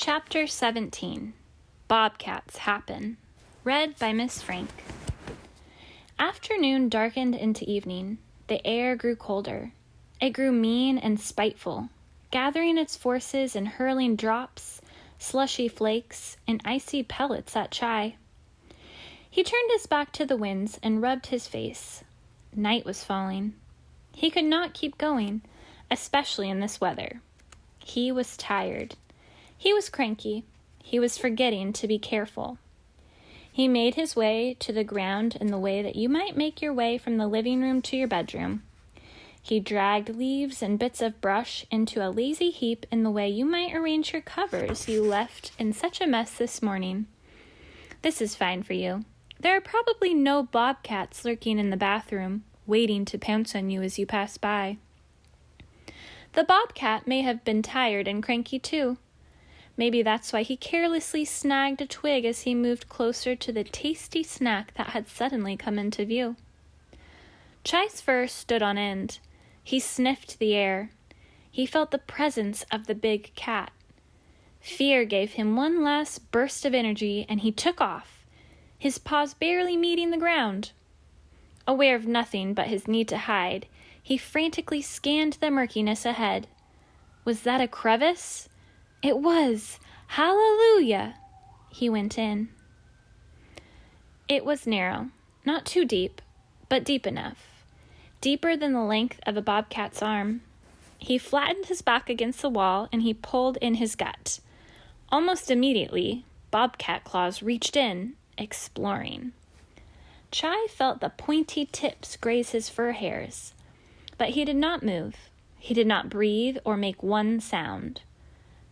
Chapter 17 Bobcats Happen. Read by Miss Frank. Afternoon darkened into evening. The air grew colder. It grew mean and spiteful, gathering its forces and hurling drops, slushy flakes, and icy pellets at Chai. He turned his back to the winds and rubbed his face. Night was falling. He could not keep going, especially in this weather. He was tired. He was cranky. He was forgetting to be careful. He made his way to the ground in the way that you might make your way from the living room to your bedroom. He dragged leaves and bits of brush into a lazy heap in the way you might arrange your covers you left in such a mess this morning. This is fine for you. There are probably no bobcats lurking in the bathroom, waiting to pounce on you as you pass by. The bobcat may have been tired and cranky too. Maybe that's why he carelessly snagged a twig as he moved closer to the tasty snack that had suddenly come into view. Chai's fur stood on end. He sniffed the air. He felt the presence of the big cat. Fear gave him one last burst of energy, and he took off, his paws barely meeting the ground. Aware of nothing but his need to hide, he frantically scanned the murkiness ahead. Was that a crevice? It was! Hallelujah! He went in. It was narrow, not too deep, but deep enough. Deeper than the length of a bobcat's arm. He flattened his back against the wall and he pulled in his gut. Almost immediately, bobcat claws reached in, exploring. Chai felt the pointy tips graze his fur hairs, but he did not move. He did not breathe or make one sound.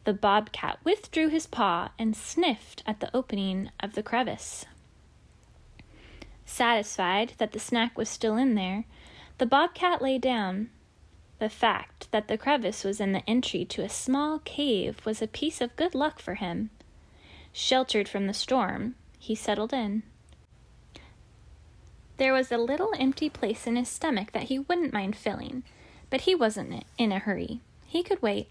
The bobcat withdrew his paw and sniffed at the opening of the crevice. Satisfied that the snack was still in there, the bobcat lay down. The fact that the crevice was in the entry to a small cave was a piece of good luck for him. Sheltered from the storm, he settled in. There was a little empty place in his stomach that he wouldn't mind filling, but he wasn't in a hurry. He could wait.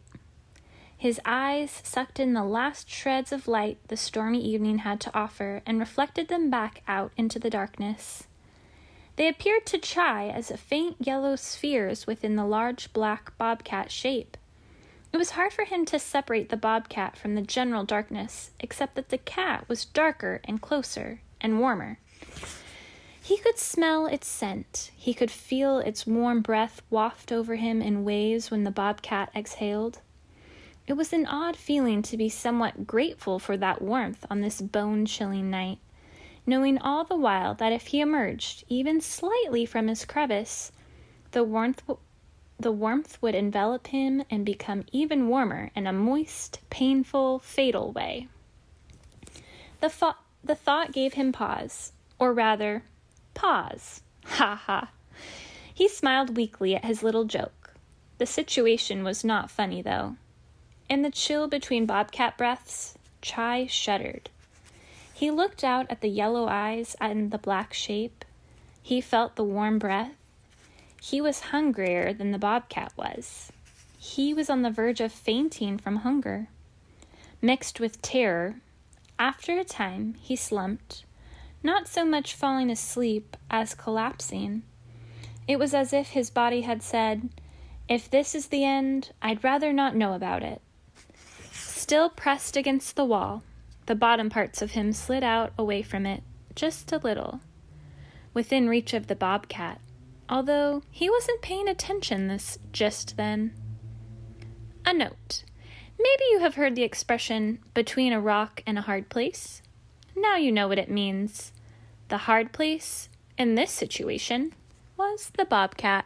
His eyes sucked in the last shreds of light the stormy evening had to offer and reflected them back out into the darkness. They appeared to Chai as faint yellow spheres within the large black bobcat shape. It was hard for him to separate the bobcat from the general darkness, except that the cat was darker and closer and warmer. He could smell its scent. He could feel its warm breath waft over him in waves when the bobcat exhaled. It was an odd feeling to be somewhat grateful for that warmth on this bone-chilling night, knowing all the while that if he emerged even slightly from his crevice, the warmth would envelop him and become even warmer in a moist, painful, fatal way. The thought gave him pause, or rather, pause. Ha ha. He smiled weakly at his little joke. The situation was not funny, though. In the chill between bobcat breaths, Chai shuddered. He looked out at the yellow eyes and the black shape. He felt the warm breath. He was hungrier than the bobcat was. He was on the verge of fainting from hunger. Mixed with terror, after a time he slumped, not so much falling asleep as collapsing. It was as if his body had said, "If this is the end, I'd rather not know about it." Still pressed against the wall, the bottom parts of him slid out away from it, just a little, within reach of the bobcat, although he wasn't paying attention just then. A note. Maybe you have heard the expression, between a rock and a hard place. Now you know what it means. The hard place, in this situation, was the bobcat.